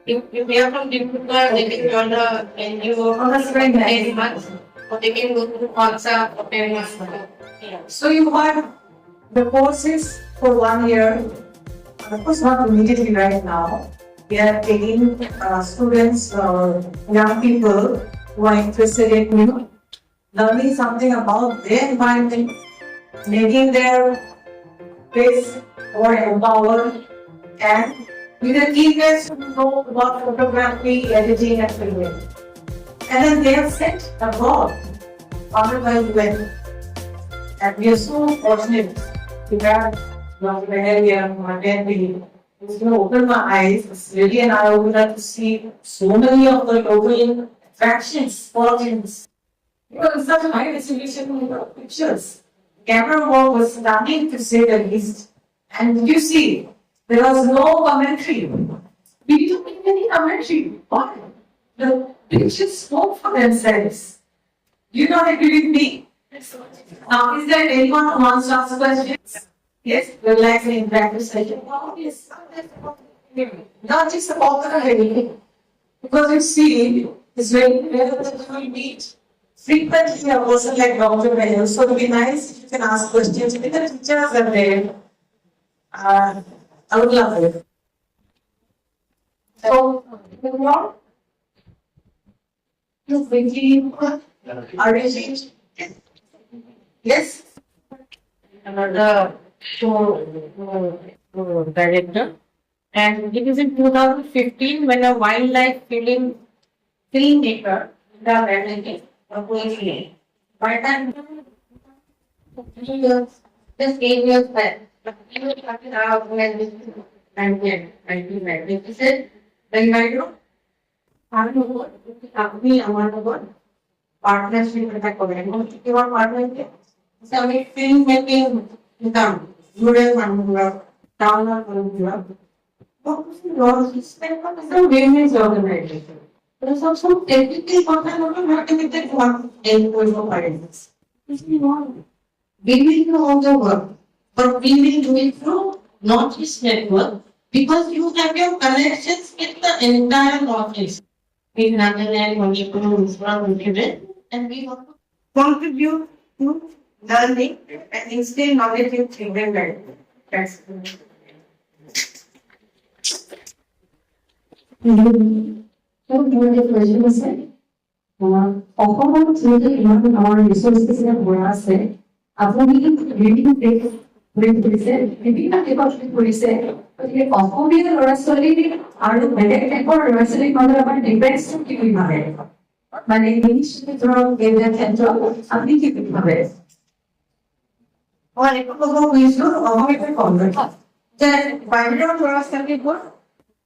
If we are from Dimpuka, they can join the NGO. Oh, that's very nice. 10 months. Or they can go to Khalsa for 10 months. Yeah. So you have the courses for 1 year. Of course, not immediately right now. We are taking students, young people who are interested in learning something about their environment, making their place more empowered, and with the eagerness to know about photography, editing, and filming. And then they have set a goal founded by UN. And we are so fortunate to have Dr. BEHAL here attending. It's going to open my eyes. It's really an eye-opener to see so many of the global attractions, fortunes. Because such high resolution pictures. Camera work was stunning to say the least. And you see, there was no commentary. We didn't make any commentary. Why? The pictures spoke for themselves. You don't agree with me? Now, is there anyone who wants to ask questions? Yes, relax and interactive session. Yes. Not just about the heavy. Because you see, it's very rare that you will meet frequently a person like Dr. BEHAL. So it would be nice if you can ask questions. If the teachers are there, I would love it. So, moving on. To quickly arrange. Yes. Another show director. And it is in 2015 when a wildlife filmmaker, the American, by that 3 years, just 8 years back, he was talking about when this and he said, then I know, আপনি আমার উপর partnership এটা করবেন এবং কি আমার partnership আমি film making নিতাম জুড়ে মানুষগুলো ডাউনলোড করে দিলাম some women's organization. There is also technically mathematical work in parents. We will do all the work, but we will do it through not this network because you have your connections with the entire Northeast. In Nagaland, Manipur, Mizoram, and we want to contribute to learning and instill knowledge in children. That's question is অসমত যিহেতু ইমান আমাৰ resources বঢ়া আছে আপুনি reading take কৰিছে বিভিন্ন কিতাপ কৰিছে গতিকে অসমীয়া ল'ৰা ছোৱালী আৰু বেলেগ টাইপৰ ল'ৰা ছোৱালীৰ মাজত আমাৰ ডিফাৰেন্সটো কি বুলি ভাবে মানে ইংলিছ ধৰক এইবিলাক ক্ষেত্ৰত আপুনি কি বুলি ভাবে মই একো ক'ব খুজিছোঁ অসমীয়াতে কম যে বাহিৰৰ ল'ৰা ছোৱালীবোৰ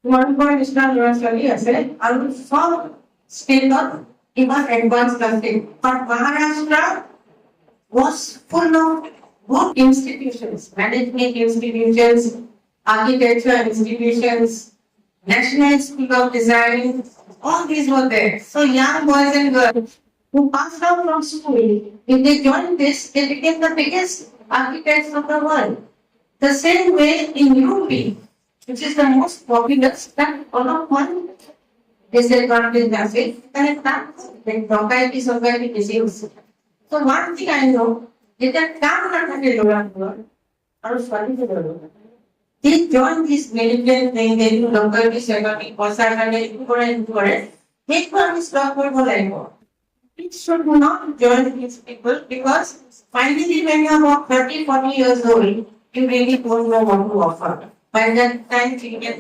তোমালোকৰ নিচিনা ল'ৰা ছোৱালী আছে আৰু চব ষ্টেটত ইমান এডভান্স নাছিল but Maharashtra was full of good institutions, management institutions, architecture institutions, National School of Design, all these were there. So young boys and girls who passed out from school, if they joined this, they became the biggest architects of the world. The same way in UP, which is the most populous, that all of one disadvantage of it, and it's not like society disease. So one thing I know is that they join this militant thing, they do locality security, make one stop for anymore. It should not join these people because finally when you are about 30, 40 years old, you really don't know what to offer. By that time, you can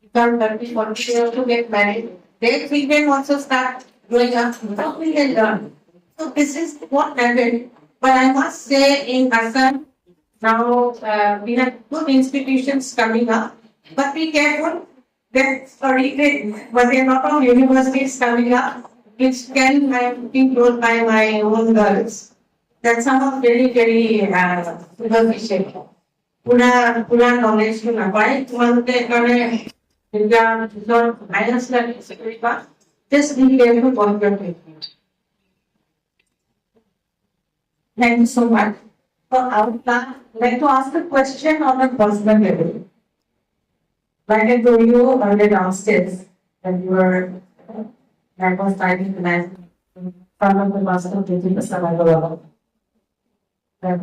become 30, 40 years to get married. Their children also start growing up. How will they learn? So this is what happened. But I must say in Assam, now we have good institutions coming up. But be careful that, but they are not all universities coming up, which can be told by my own girls. That some are very, very superficial. Pura knowledge to napai, tumante kare higher studies, just be careful about your treatment. Thank you so much. So I would like to ask a question on a personal level. Like I told you earlier downstairs, that you were that was starting to land front of the master taking the survival that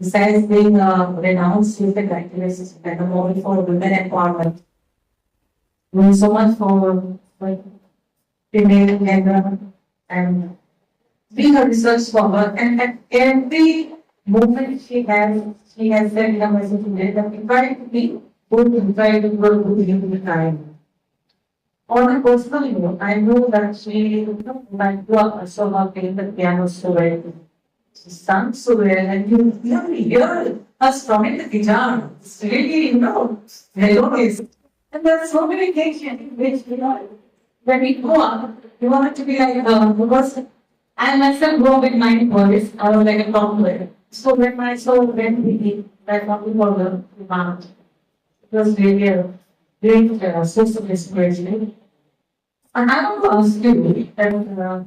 besides being a renowned student activist and a model for women empowerment, doing so much for female gender and being a research scholar, and at every moment she has said in a message today that we try to be good, we try to work within the time. On a personal note, I know that she might grew up so not playing the piano so well. She sang so well, and you really hear her strumming the guitar. It's really, melodious. And there are so many things which, when we grow up, we want it to be like, because I myself grew up with my voice, I was like a tomboy. So when we like what we call the demand, it was really a great source of inspiration. And I want to ask you that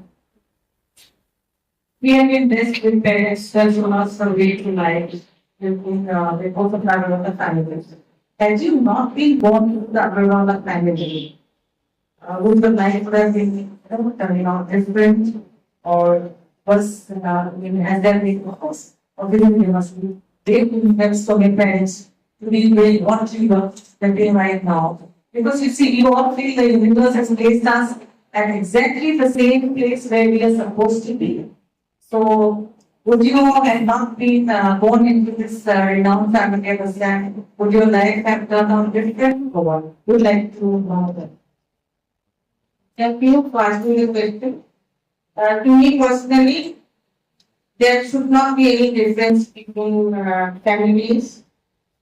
we have been blessed with parents that show us the way to life. They both of our own families. Had you not been born into the Agarwala family, would the life would have been different, or was has there been cause? Obviously, you must be able to have so many parents to be very what you are living right now. Because you see, you all feel the universe has placed us at exactly the same place where we are supposed to be. So, would you have not been born into this renowned family ever then, would your life have turned out different, or what? Would you like to know that? Thank you for asking the question. To me personally, there should not be any difference between families,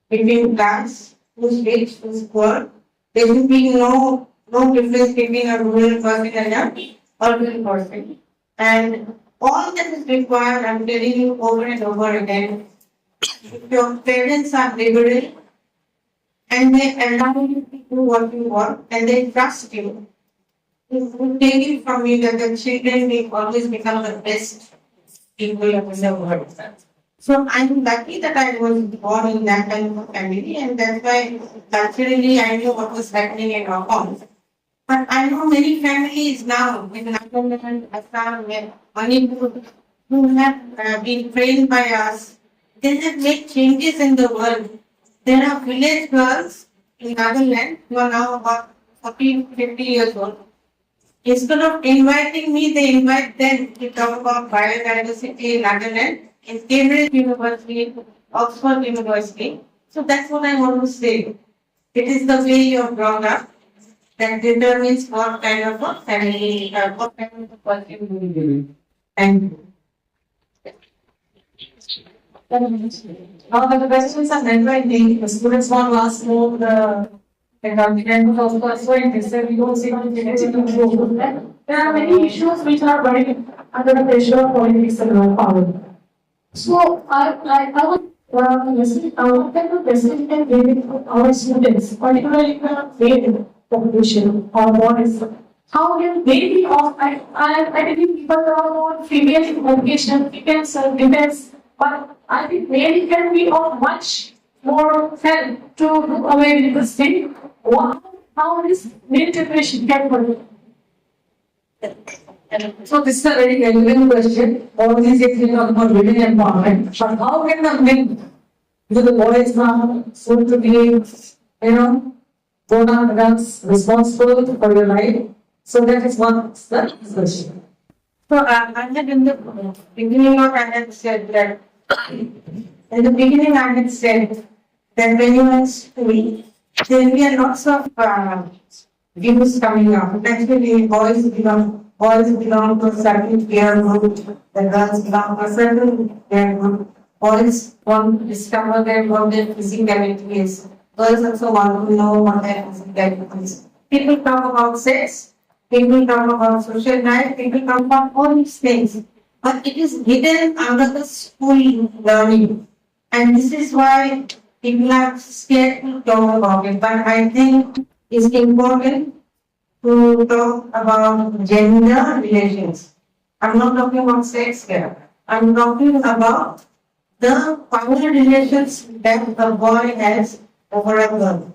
between class, who's rich, who's poor. There should be no difference between a rural person and a urban person. And all that is required, I'm telling you over and over again, if your parents are liberal and they allow you to do what you want and they trust you, it will take it from you that the children will always become the best people in the world. So I'm lucky that I was born in that kind of a family, and that's why culturally I knew what was happening in our homes. But I know many families now in Nagaland, Assam, and Manipur who have been trained by us. They have made changes in the world. There are village girls in Nagaland who are now about 40 to 50 years old. Instead of inviting me, they invite them to talk about biodiversity in Nagaland, in Cambridge University, Oxford University. So that's what I want to say. It is the way you are brought up that determines what kind of a family, what kind of person you will be. And now the questions are never ending. The students want to ask more and of course, they said we don't see much genetic improvement. There are many issues which are running under the pressure of politics and power. So I would listen. I would kind of listen and give our students, particularly the male population or boys. How can they be off? I believe people are more female education, female self-defense, but I think male can be of much more help to look away with this thing. How this male generation can work? So this is a very relevant question. All these things we talk about women empowerment. But how can the men, because the boys now soon to be, grown up adults responsible for your life? So that is one question. so I had in the beginning of I had said that in the beginning I had said that when you are in school, there will be lots of views coming out. Actually, boys belong to a certain peer group, the girls belong to a certain peer group. Boys want to discover what their physicality is. Girls also want to know what their physicality is. People talk about sex, people talk about social life, people talk about all these things. But it is hidden under the school learning. And this is why people are scared to talk about it. But I think it's important to talk about gender relations. I'm not talking about sex here. I'm talking about the power relations that a boy has over a girl.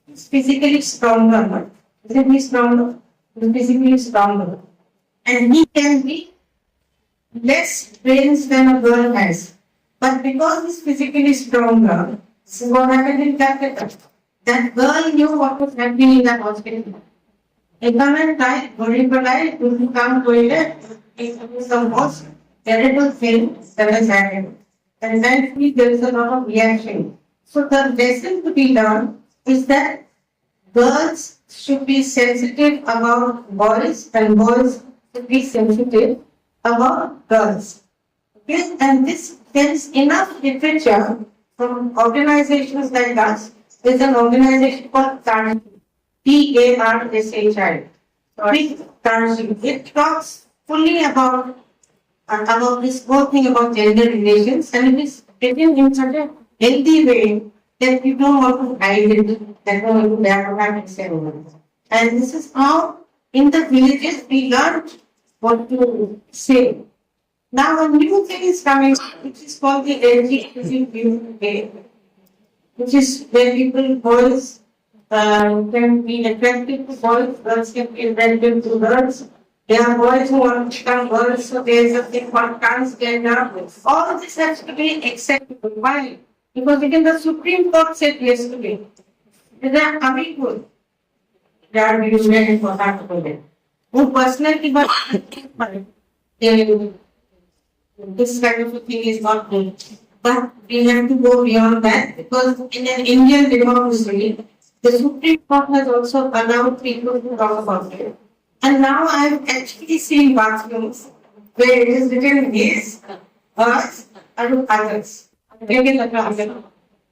He's physically stronger, physically stronger, physically stronger, and he can be less brains than a girl has. But because he's physically stronger, so what happened in Calcutta? That girl knew what was happening in that hospital. A government died, body died, to come toilet, some most terrible thing that has happened. And then there is a lot of reaction. So the lesson to be learned is that girls should be sensitive about boys and boys should be sensitive about girls. Okay? And this there is enough literature from organizations like us. There's an organization called TARSHI, TARSHI. TARSHI. It talks fully about this whole thing about gender relations, and it is written in such a healthy way that you don't want to hide it, that no one will have to say. And this is how in the villages we learned what to say. Now a new thing is coming, which is called the LGBT, which is where people, boys, can be attracted to boys, girls can be attracted to girls. There are boys who want to become girls, so there is a thing called transgender. All of this has to be acceptable. Why? Because even the Supreme Court said yesterday, they are coming good. They are being for that to them. Who personally, but this kind of a thing is not good. But we have to go beyond that because in an Indian democracy, the Supreme Court has also allowed people to talk about it. And now I've actually seen bathrooms where it is written his, hers, and others. Maybe the class.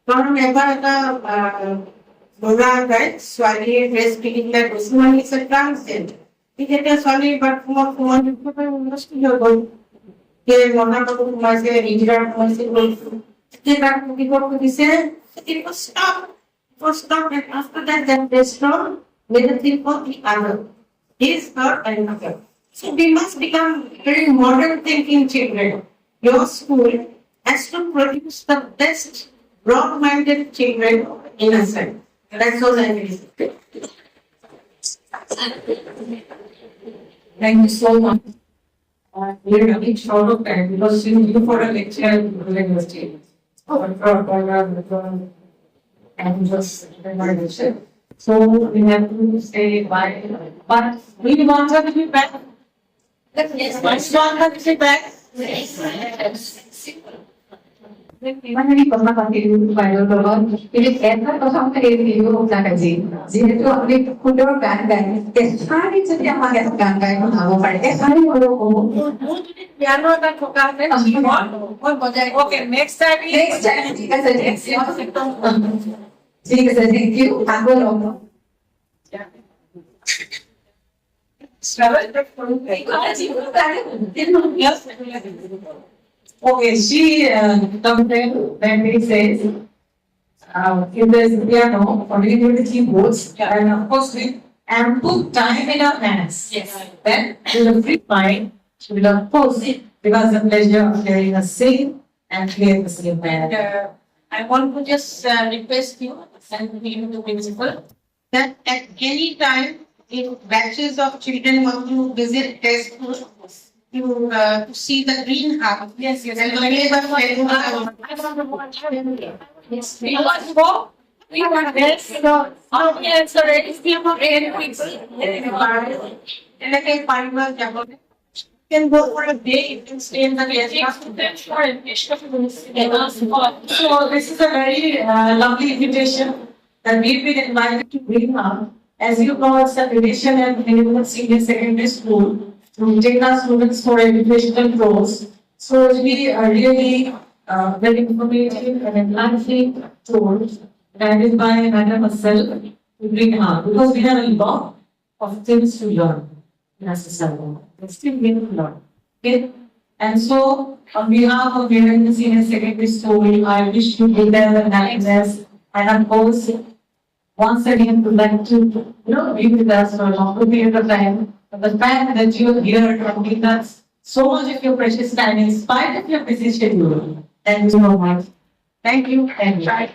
From ever Mura, right? Swali is speaking that Usman is a transgender. He get a Swali, but more must be going. Here, Mona was a India, was a good. They got to be what we said. It was stopped. It was stopped, and after that, then they stopped with the thing of the other. His, her, and her. So we must become very modern thinking children. Your school has to produce the best broad-minded children innocent. That's all I will say. Thank you so much. We're running short of time because you need for a lecture in the university. And just lecture. So we have to say bye. But we want her to be back. Yes, we want her to be back. Yes. Ini pernah pakai dulu pada orang ini kerana orang kerja di luar negeri. Jadi tu apni kuda kan. Hari jadi apa yang kan pun awak pada. Hari orang Piano dan vokal dan Okay, next time. jika saja. Jika saja you aku loh. Okay, she something when we says if there's piano or we do the keyboards and of course with ample time in our hands. Yes. Then with a free mind, she will of course because the pleasure of hearing us sing and play the same band. I want to just request you and the principal that at any time, if batches of children want to visit test school, to see the green hub. Yes, yes. And the neighbor We want to go. We want this. So, yes, so it is people in and like a final job. You can go for a day, you can stay in the guest house. So this is a very lovely invitation that we've been invited to bring up. As you know, it's a tradition at Minimum Senior Secondary School to take our students for educational tours. So it will be a really very informative and enlightening tour guided by Madam herself to bring up because we have a lot of things to learn in our society. There's still many to learn. Okay? And so, on behalf of Minimum Senior Secondary School, I wish you good health and happiness. And of course, once again, would like to be with us for a longer period of time. But the fact that you are here to give us so much of your precious time in spite of your busy schedule. Thank you so much. Thank you and bye.